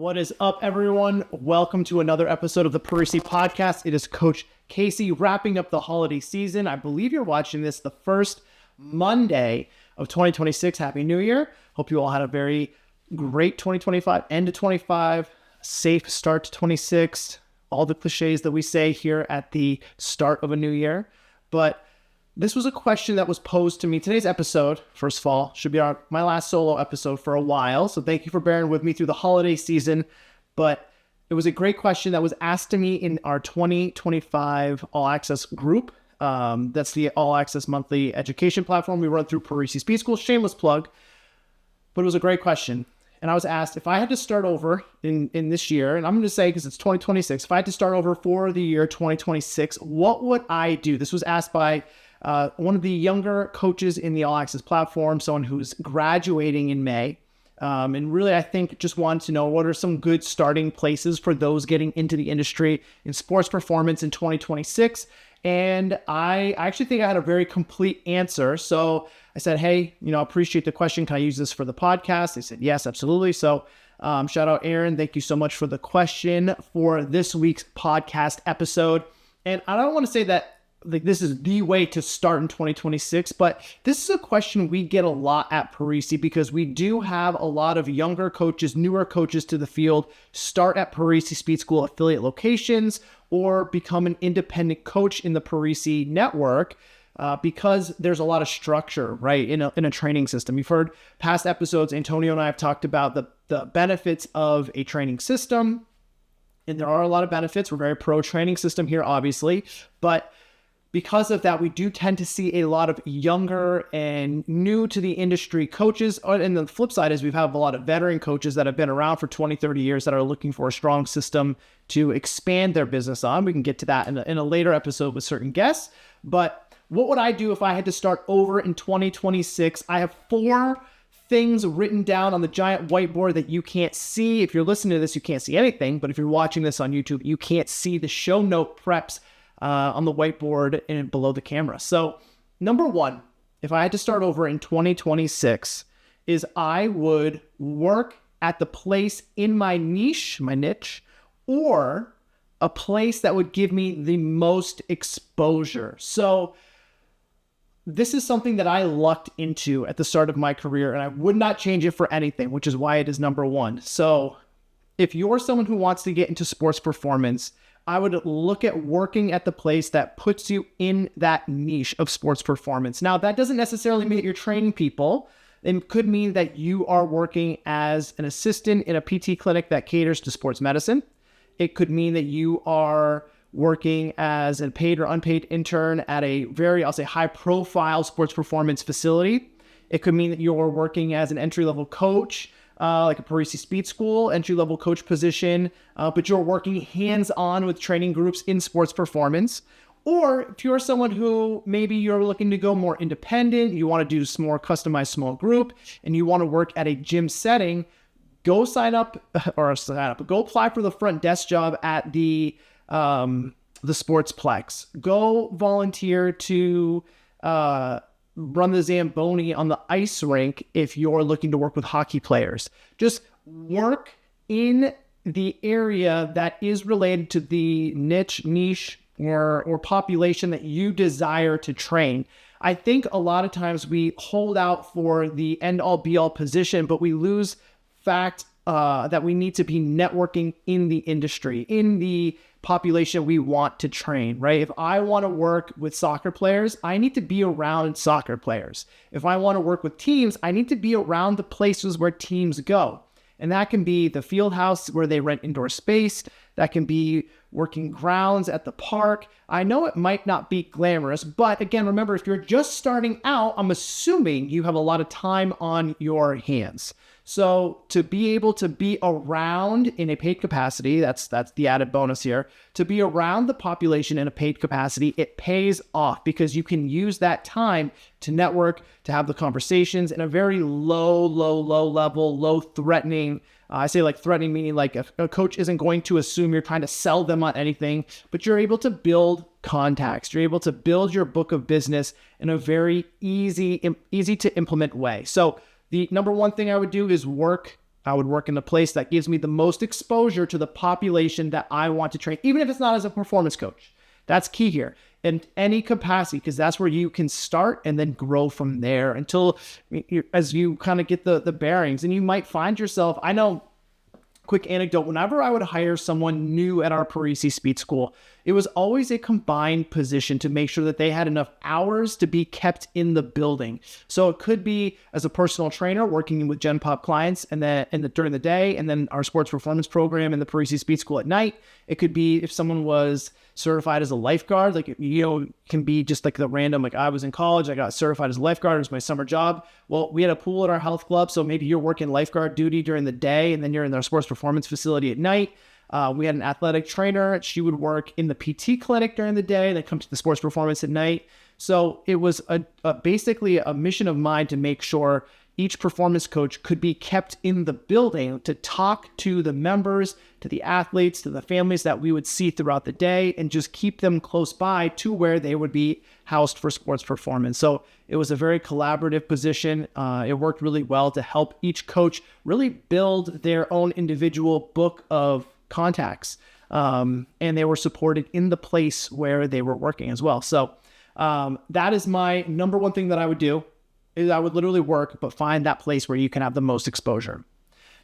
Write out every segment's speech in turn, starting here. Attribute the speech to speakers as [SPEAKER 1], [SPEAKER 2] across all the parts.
[SPEAKER 1] What is up, everyone? Welcome to another episode of the Parisi Podcast. It is Coach Casey wrapping up the holiday season. I believe you're watching this the first Monday of 2026. Happy New Year. Hope you all had a very great 2025, end of 25, safe start to 26. All the cliches that we say here at the start of a new year. But this was a question that was posed to me. Today's episode, first of all, should be my last solo episode for a while. So thank you for bearing with me through the holiday season. But it was a great question that was asked to me in our 2025 All Access group. That's the All Access monthly education platform we run through Parisi Speed School. Shameless plug. But it was a great question. And I was asked if I had to start over in this year, and I'm going to say because it's 2026, if I had to start over for the year 2026, what would I do? This was asked by one of the younger coaches in the All Access platform, someone who's graduating in May. And really, I think just wanted to know what are some good starting places for those getting into the industry in sports performance in 2026. And I actually think I had a very complete answer. So I said, hey, appreciate the question. Can I use this for the podcast? They said, yes, absolutely. So shout out Aaron. Thank you so much for the question for this week's podcast episode. And I don't want to say that this is the way to start in 2026, but this is a question we get a lot at Parisi because we do have a lot of younger coaches, newer coaches to the field, start at Parisi Speed School affiliate locations or become an independent coach in the Parisi network because there's a lot of structure, right, in a training system. You've heard past episodes, Antonio and I have talked about the benefits of a training system, and there are a lot of benefits. We're very pro training system here, obviously, but because of that, we do tend to see a lot of younger and new to the industry coaches. And the flip side is we have a lot of veteran coaches that have been around for 20, 30 years that are looking for a strong system to expand their business on. We can get to that in a later episode with certain guests. But what would I do if I had to start over in 2026? I have 4 things written down on the giant whiteboard that you can't see. If you're listening to this, you can't see anything. But if you're watching this on YouTube, you can't see the show note preps on the whiteboard and below the camera. So number 1, if I had to start over in 2026, is I would work at the place in my niche, or a place that would give me the most exposure. So this is something that I lucked into at the start of my career, and I would not change it for anything, which is why it is number 1. So if you're someone who wants to get into sports performance, I would look at working at the place that puts you in that niche of sports performance. Now, that doesn't necessarily mean that you're training people. It could mean that you are working as an assistant in a PT clinic that caters to sports medicine. It could mean that you are working as a paid or unpaid intern at a very, high-profile sports performance facility. It could mean that you're working as an entry-level coach, like a Parisi Speed School entry-level coach position, but you're working hands-on with training groups in sports performance. Or if you're someone who maybe you're looking to go more independent, you want to do some more customized small group, and you want to work at a gym setting, go apply for the front desk job at the Sportsplex. Go volunteer to run the Zamboni on the ice rink if you're looking to work with hockey players. Just work in the area that is related to the niche or population that you desire to train. I think a lot of times we hold out for the end-all be-all position, but we lose fact that we need to be networking in the industry, in the population we want to train, right? If I want to work with soccer players, I need to be around soccer players. If I want to work with teams, I need to be around the places where teams go. And that can be the field house where they rent indoor space. That can be working grounds at the park. I know it might not be glamorous, but again, remember, if you're just starting out, I'm assuming you have a lot of time on your hands. So to be able to be around in a paid capacity, that's the added bonus here, to be around the population in a paid capacity, it pays off because you can use that time to network, to have the conversations in a very low level, low threatening. I say like threatening, meaning like a coach isn't going to assume you're trying to sell them on anything, but you're able to build contacts. You're able to build your book of business in a very easy to implement way. So the number 1 thing I would do is work I would work in a place that gives me the most exposure to the population that I want to train, even if it's not as a performance coach. That's key here. In any capacity, because that's where you can start and then grow from there until as you kind of get the bearings. And you might find yourself, I know, quick anecdote, whenever I would hire someone new at our Parisi Speed School, it was always a combined position to make sure that they had enough hours to be kept in the building. So it could be as a personal trainer working with Gen Pop clients and then during the day, and then our sports performance program in the Parisi Speed School at night. It could be if someone was certified as a lifeguard, like, can be just like the random, like I was in college, I got certified as a lifeguard, it was my summer job. Well, we had a pool at our health club, so maybe you're working lifeguard duty during the day and then you're in our sports performance facility at night. We had an athletic trainer. She would work in the PT clinic during the day and then come to the sports performance at night. So it was basically a mission of mine to make sure each performance coach could be kept in the building to talk to the members, to the athletes, to the families that we would see throughout the day, and just keep them close by to where they would be housed for sports performance. So it was a very collaborative position. It worked really well to help each coach really build their own individual book of contacts. And they were supported in the place where they were working as well. So that is my number one thing that I would do. Is I would literally work, but find that place where you can have the most exposure.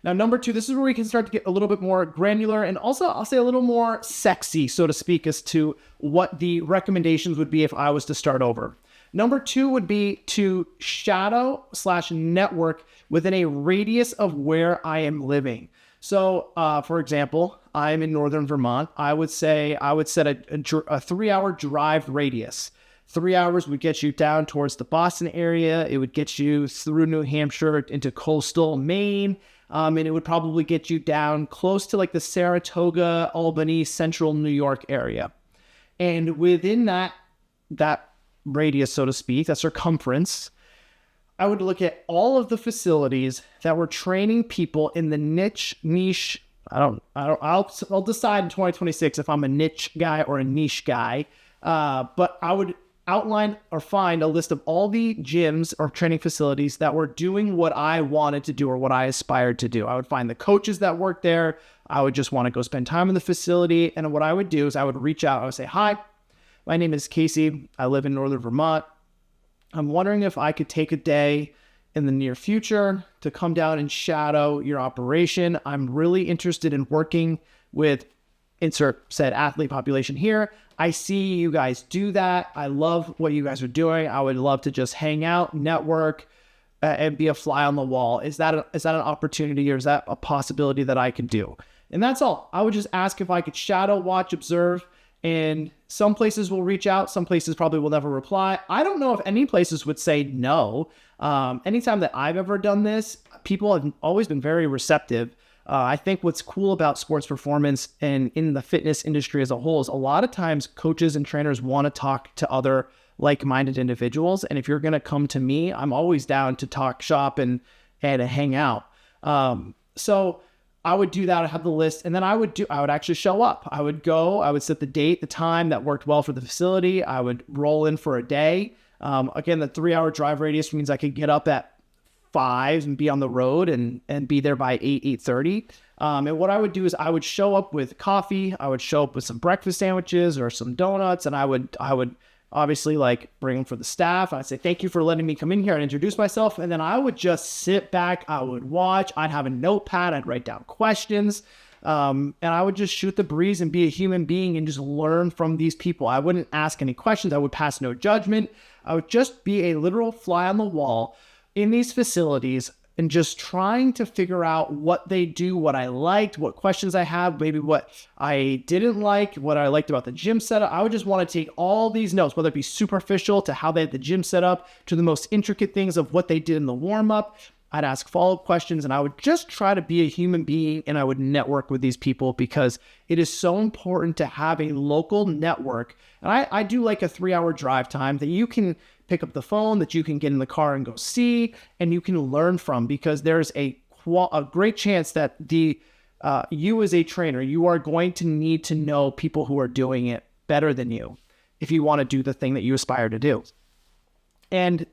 [SPEAKER 1] Now, number two, this is where we can start to get a little bit more granular and also I'll say a little more sexy, so to speak, as to what the recommendations would be if I was to start over. Number two would be to shadow/network within a radius of where I am living. So, for example, I'm in northern Vermont. I would set a 3-hour drive radius. 3 hours would get you down towards the Boston area. It would get you through New Hampshire into coastal Maine. And it would probably get you down close to like the Saratoga, Albany, central New York area. And within that radius, so to speak, that circumference, I would look at all of the facilities that were training people in the niche. I'll decide in 2026 if I'm a niche guy or a niche guy. But I would outline or find a list of all the gyms or training facilities that were doing what I wanted to do or what I aspired to do. I would find the coaches that worked there. I would just want to go spend time in the facility. And what I would do is I would reach out. I would say, hi, my name is Casey. I live in northern Vermont. I'm wondering if I could take a day in the near future to come down and shadow your operation. I'm really interested in working with insert said athlete population here. I see you guys do that. I love what you guys are doing. I would love to just hang out, network, and be a fly on the wall. Is that an opportunity, or is that a possibility that I can do? And that's all. I would just ask if I could shadow, watch, observe, and some places will reach out. Some places probably will never reply. I don't know if any places would say no. Anytime that I've ever done this, people have always been very receptive. I think what's cool about sports performance and in the fitness industry as a whole is a lot of times coaches and trainers want to talk to other like-minded individuals. And if you're going to come to me, I'm always down to talk shop and hang out. So I would do that. I have the list, and then I would actually show up. I would go, I would set the date, the time that worked well for the facility. I would roll in for a day. Again, the 3-hour drive radius means I could get up at 5 and be on the road and be there by 8:30. And what I would do is I would show up with coffee. I would show up with some breakfast sandwiches or some donuts, and I would obviously like bring them for the staff. I'd say, thank you for letting me come in here and introduce myself. And then I would just sit back. I would watch. I'd have a notepad. I'd write down questions. And I would just shoot the breeze and be a human being and just learn from these people. I wouldn't ask any questions. I would pass no judgment. I would just be a literal fly on the wall in these facilities and just trying to figure out what they do, what I liked, what questions I have, maybe what I didn't like, what I liked about the gym setup. I would just want to take all these notes, whether it be superficial to how they had the gym set up to the most intricate things of what they did in the warm-up. I'd ask follow-up questions, and I would just try to be a human being, and I would network with these people because it is so important to have a local network. And I do like a 3-hour drive time that you can pick up the phone, that you can get in the car and go see, and you can learn from, because there's a great chance that you as a trainer, you are going to need to know people who are doing it better than you if you want to do the thing that you aspire to do. And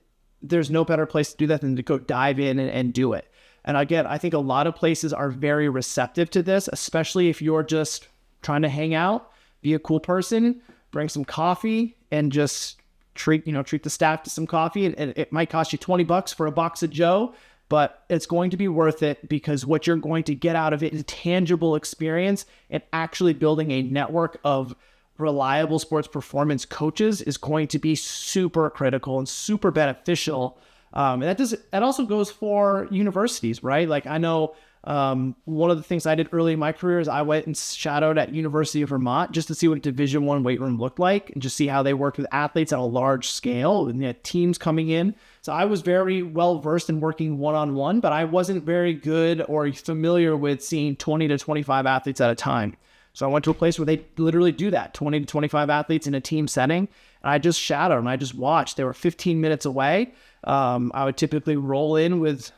[SPEAKER 1] there's no better place to do that than to go dive in and do it. And again, I think a lot of places are very receptive to this, especially if you're just trying to hang out, be a cool person, bring some coffee, and just treat the staff to some coffee. And it might cost you $20 for a box of Joe, but it's going to be worth it, because what you're going to get out of it is tangible experience, and actually building a network of reliable sports performance coaches is going to be super critical and super beneficial. And that also goes for universities, right? Like, I know one of the things I did early in my career is I went and shadowed at University of Vermont just to see what a Division I weight room looked like, and just see how they worked with athletes at a large scale, and they had teams coming in. So I was very well versed in working one-on-one, but I wasn't very good or familiar with seeing 20 to 25 athletes at a time. So I went to a place where they literally do that, 20 to 25 athletes in a team setting. And I just shadowed and I just watched. They were 15 minutes away. I would typically roll in with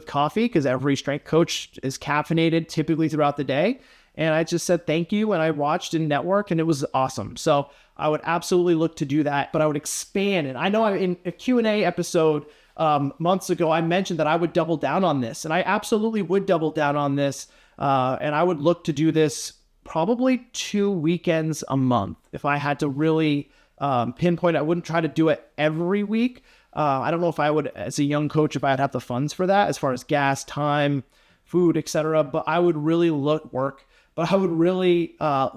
[SPEAKER 1] coffee, because every strength coach is caffeinated typically throughout the day. And I just said thank you, and I watched and networked, and it was awesome. So I would absolutely look to do that, but I would expand. And I know in a Q&A episode months ago, I mentioned that I would double down on this, and I absolutely would double down on this. And I would look to do this probably 2 weekends a month. If I had to really pinpoint, I wouldn't try to do it every week. I don't know if I would, as a young coach, if I'd have the funds for that, as far as gas, time, food, etc. But I would really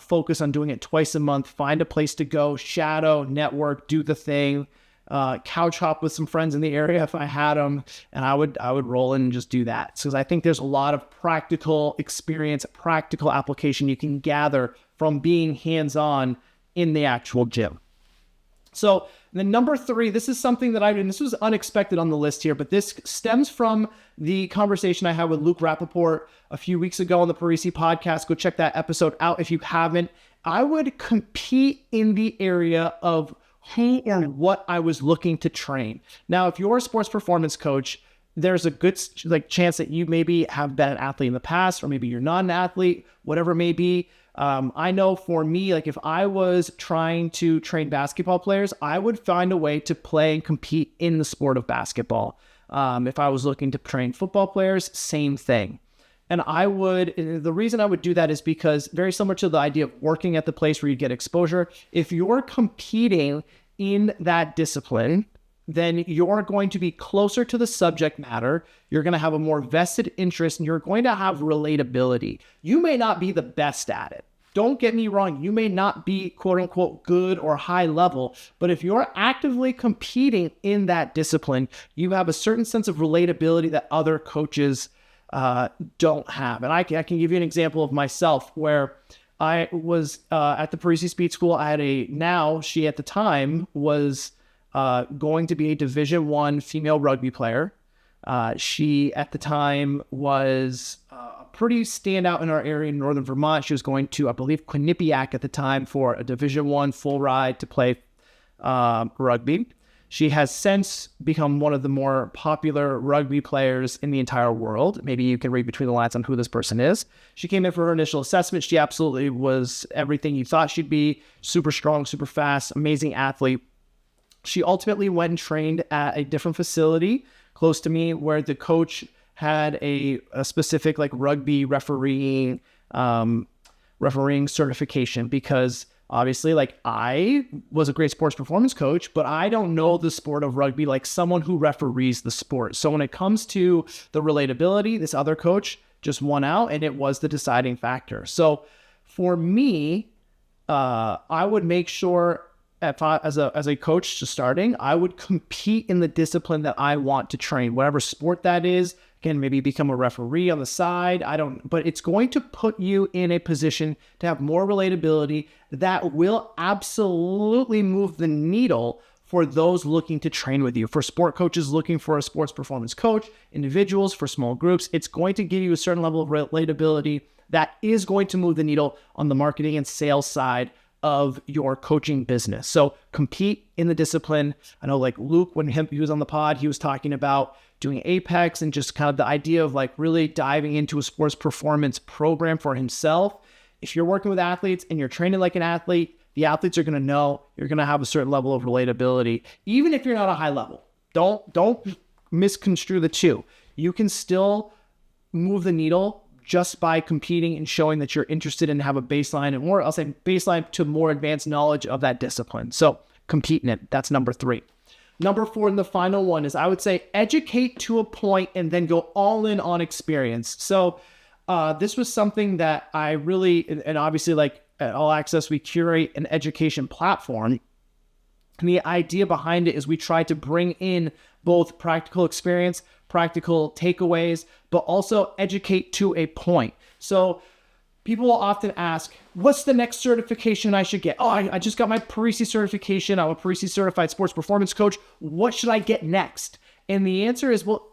[SPEAKER 1] focus on doing it twice a month. Find a place to go, shadow, network, do the thing, couch hop with some friends in the area if I had them, and I would roll in and just do that. Because I think there's a lot of practical experience, practical application you can gather from being hands-on in the actual gym. So then number 3, this is something that this was unexpected on the list here, but this stems from the conversation I had with Luke Rappaport a few weeks ago on the Parisi Podcast. Go check that episode out if you haven't. I would compete in the area of who or what I was looking to train. Now, if you're a sports performance coach, there's a good chance that you maybe have been an athlete in the past, or maybe you're not an athlete, whatever it may be. I know for me, like if I was trying to train basketball players, I would find a way to play and compete in the sport of basketball. If I was looking to train football players, same thing. And the reason I would do that is because, very similar to the idea of working at the place where you get exposure, if you're competing in that discipline, then you're going to be closer to the subject matter. You're going to have a more vested interest, and you're going to have relatability. You may not be the best at it. Don't get me wrong. You may not be quote unquote good or high level, but if you're actively competing in that discipline, you have a certain sense of relatability that other coaches don't have. And I can give you an example of myself where I was at the Parisi Speed School. She at the time was going to be a Division I female rugby player. She at the time was a pretty standout in our area in Northern Vermont. She was going to, I believe, Quinnipiac at the time for a Division I full ride to play rugby. She has since become one of the more popular rugby players in the entire world. Maybe you can read between the lines on who this person is. She came in for her initial assessment. She absolutely was everything you thought she'd be. Super strong, super fast, amazing athlete. She ultimately went and trained at a different facility close to me, where the coach had a specific rugby refereeing certification, because obviously I was a great sports performance coach, but I don't know the sport of rugby like someone who referees the sport. So when it comes to the relatability, this other coach just won out, and it was the deciding factor. So for me, I would make sure, as a coach just starting, I would compete in the discipline that I want to train, whatever sport that is. Again, maybe become a referee on the side. But it's going to put you in a position to have more relatability that will absolutely move the needle for those looking to train with you. For sport coaches looking for a sports performance coach, individuals, for small groups, it's going to give you a certain level of relatability that is going to move the needle on the marketing and sales side of your coaching business. So compete in the discipline. I know Luke, when he was on the pod, he was talking about doing Apex and just kind of the idea of really diving into a sports performance program for himself. If you're working with athletes and you're training like an athlete, the athletes are going to know you're going to have a certain level of relatability, even if you're not a high level. Don't misconstrue the two. You can still move the needle just by competing and showing that you're interested and have a baseline and more, I'll say baseline to more advanced knowledge of that discipline. So compete in it. That's number 3. Number 4, and the final one, is I would say educate to a point and then go all in on experience. So this was something that I really, and obviously like at All Access, we curate an education platform. And the idea behind it is we try to bring in both practical experience, practical takeaways, but also educate to a point. So people will often ask, what's the next certification I should get? Oh, I just got my Parisi certification. I'm a Parisi certified sports performance coach. What should I get next? And the answer is, well,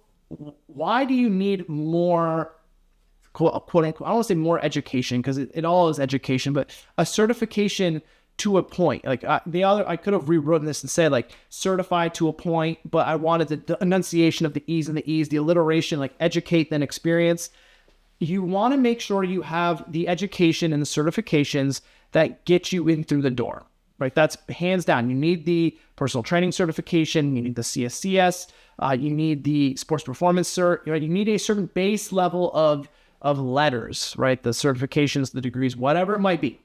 [SPEAKER 1] why do you need more, quote unquote, I don't want to say more education because it all is education, but a certification to a point. Like I could have rewritten this and said like certified to a point, but I wanted the enunciation of the E's and the E's, the alliteration, like educate then experience. You want to make sure you have the education and the certifications that get you in through the door, right? That's hands down. You need the personal training certification. You need the CSCS. You need the sports performance cert. Right? You need a certain base level of letters, right? The certifications, the degrees, whatever it might be.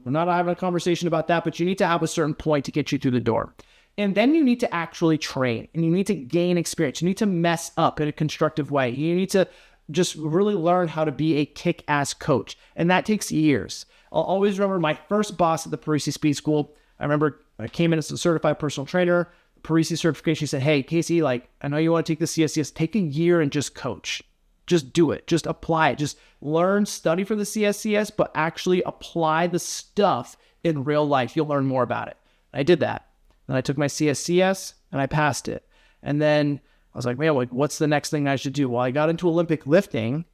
[SPEAKER 1] We're not having a conversation about that, but you need to have a certain point to get you through the door. And then you need to actually train and you need to gain experience. You need to mess up in a constructive way. You need to just really learn how to be a kick-ass coach. And that takes years. I'll always remember my first boss at the Parisi Speed School. I remember I came in as a certified personal trainer, Parisi certification. He said, hey, Casey, like, I know you want to take the CSCS, take a year and just coach. Just do it. Just apply it. Just learn, study for the CSCS, but actually apply the stuff in real life. You'll learn more about it. I did that. Then I took my CSCS and I passed it. And then I was like, man, what's the next thing I should do? Well, I got into Olympic lifting.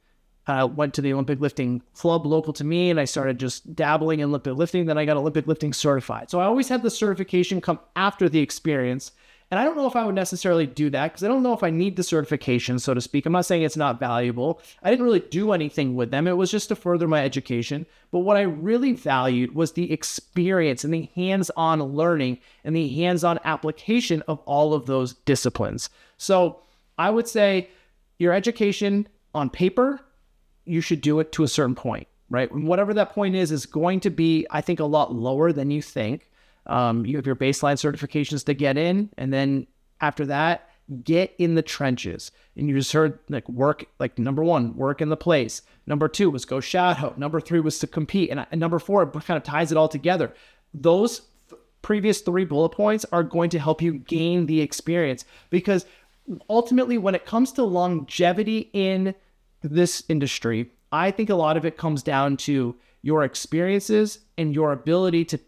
[SPEAKER 1] I went to the Olympic lifting club local to me and I started just dabbling in Olympic lifting. Then I got Olympic lifting certified. So I always had the certification come after the experience. And I don't know if I would necessarily do that because I don't know if I need the certification, so to speak. I'm not saying it's not valuable. I didn't really do anything with them. It was just to further my education. But what I really valued was the experience and the hands-on learning and the hands-on application of all of those disciplines. So I would say your education on paper, you should do it to a certain point, right? And whatever that point is going to be, I think, a lot lower than you think. You have your baseline certifications to get in, and then after that, get in the trenches. And you just heard like work, like number 1, work in the place. Number 2 was go shadow. Number 3 was to compete. And number 4 kind of ties it all together. Those previous 3 bullet points are going to help you gain the experience because ultimately when it comes to longevity in this industry, I think a lot of it comes down to your experiences and your ability to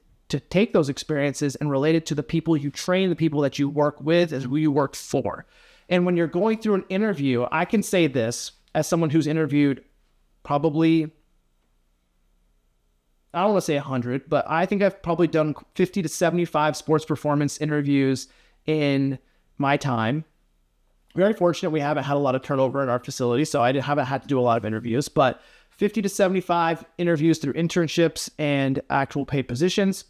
[SPEAKER 1] take those experiences and relate it to the people you train, the people that you work with, as who you work for. And when you're going through an interview, I can say this as someone who's interviewed probably, I don't want to say 100, but I think I've probably done 50 to 75 sports performance interviews in my time. Very fortunate we haven't had a lot of turnover in our facility, so I haven't had to do a lot of interviews, but 50 to 75 interviews through internships and actual paid positions.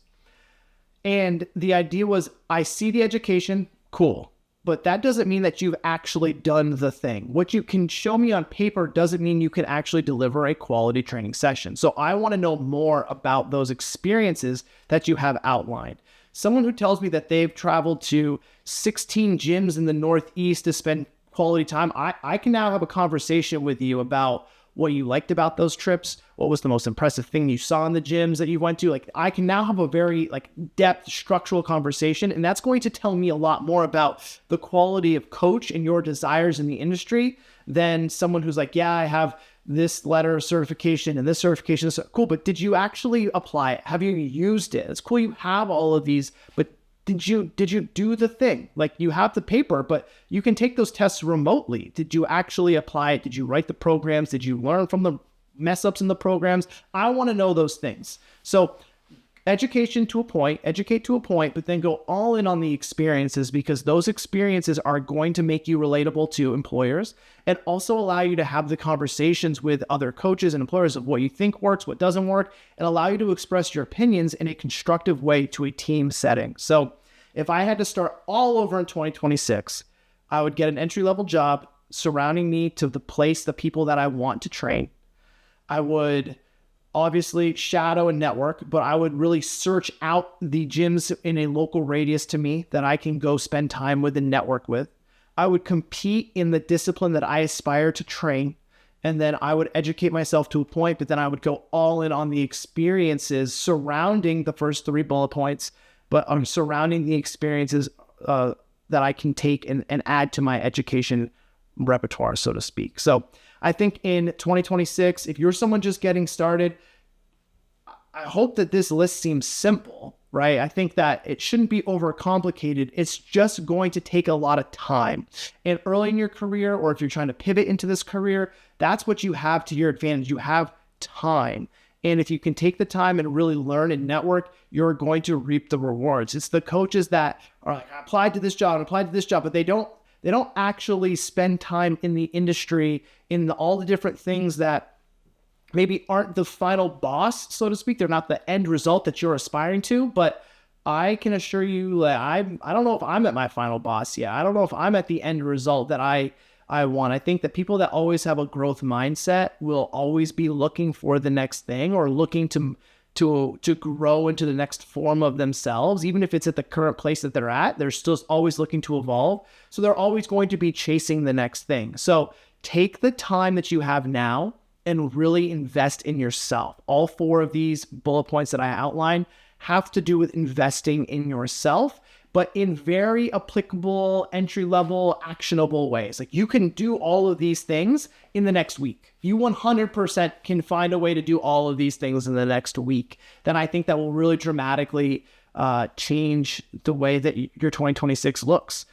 [SPEAKER 1] And the idea was, I see the education, cool, but that doesn't mean that you've actually done the thing. What you can show me on paper doesn't mean you can actually deliver a quality training session. So I want to know more about those experiences that you have outlined. Someone who tells me that they've traveled to 16 gyms in the Northeast to spend quality time, I can now have a conversation with you about what you liked about those trips, what was the most impressive thing you saw in the gyms that you went to. Like, I can now have a very depth structural conversation, and that's going to tell me a lot more about the quality of coach and your desires in the industry than someone who's like, yeah, I have this letter of certification and this certification is cool, but did you actually apply it? Have you used it? It's cool you have all of these, but did you do the thing? Like, you have the paper, but you can take those tests remotely. Did you actually apply it? Did you write the programs? Did you learn from the mess ups in the programs? I want to know those things. So educate to a point, but then go all in on the experiences, because those experiences are going to make you relatable to employers and also allow you to have the conversations with other coaches and employers of what you think works, what doesn't work, and allow you to express your opinions in a constructive way to a team setting. So if I had to start all over in 2026, I would get an entry-level job surrounding me to the people that I want to train. I would obviously shadow and network, but I would really search out the gyms in a local radius to me that I can go spend time with and network with. I would compete in the discipline that I aspire to train. And then I would educate myself to a point, but then I would go all in on the experiences surrounding the first 3 bullet points, but surrounding the experiences that I can take and add to my education repertoire, so to speak. So I think in 2026, if you're someone just getting started, I hope that this list seems simple, right? I think that it shouldn't be overcomplicated. It's just going to take a lot of time. And early in your career, or if you're trying to pivot into this career, that's what you have to your advantage. You have time. And if you can take the time and really learn and network, you're going to reap the rewards. It's the coaches that are like, I applied to this job, but they don't actually spend time in the industry, in all the different things that maybe aren't the final boss, so to speak. They're not the end result that you're aspiring to, but I can assure you that I don't know if I'm at my final boss yet. I don't know if I'm at the end result that I want. I think that people that always have a growth mindset will always be looking for the next thing, or looking to grow into the next form of themselves. Even if it's at the current place that they're at, they're still always looking to evolve. So they're always going to be chasing the next thing. So take the time that you have now and really invest in yourself. All 4 of these bullet points that I outlined have to do with investing in yourself, but in very applicable, entry-level, actionable ways. Like, you can do all of these things in the next week. If you 100% can find a way to do all of these things in the next week, then I think that will really dramatically change the way that your 2026 looks.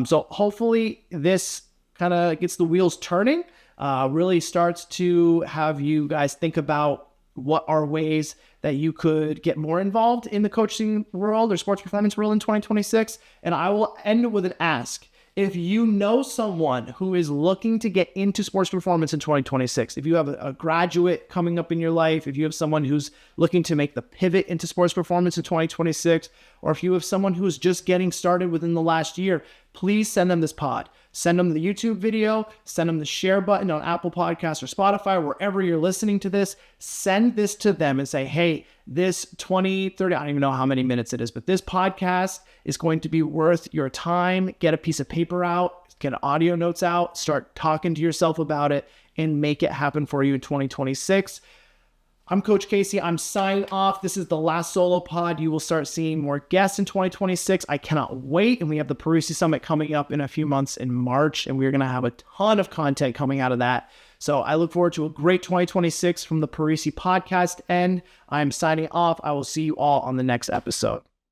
[SPEAKER 1] So hopefully this kind of gets the wheels turning, really starts to have you guys think about what are ways that you could get more involved in the coaching world or sports performance world in 2026. And I will end with an ask. If you know someone who is looking to get into sports performance in 2026, if you have a graduate coming up in your life, if you have someone who's looking to make the pivot into sports performance in 2026, or if you have someone who is just getting started within the last year, please send them this pod. Send them the YouTube video, send them the share button on Apple Podcasts or Spotify, wherever you're listening to this. Send this to them and say, hey, this 20, 30, I don't even know how many minutes it is, but this podcast is going to be worth your time. Get a piece of paper out, get audio notes out, start talking to yourself about it, and make it happen for you in 2026. I'm Coach Casey. I'm signing off. This is the last solo pod. You will start seeing more guests in 2026. I cannot wait. And we have the Parisi Summit coming up in a few months in March, and we're going to have a ton of content coming out of that. So I look forward to a great 2026 from the Parisi Podcast, and I'm signing off. I will see you all on the next episode.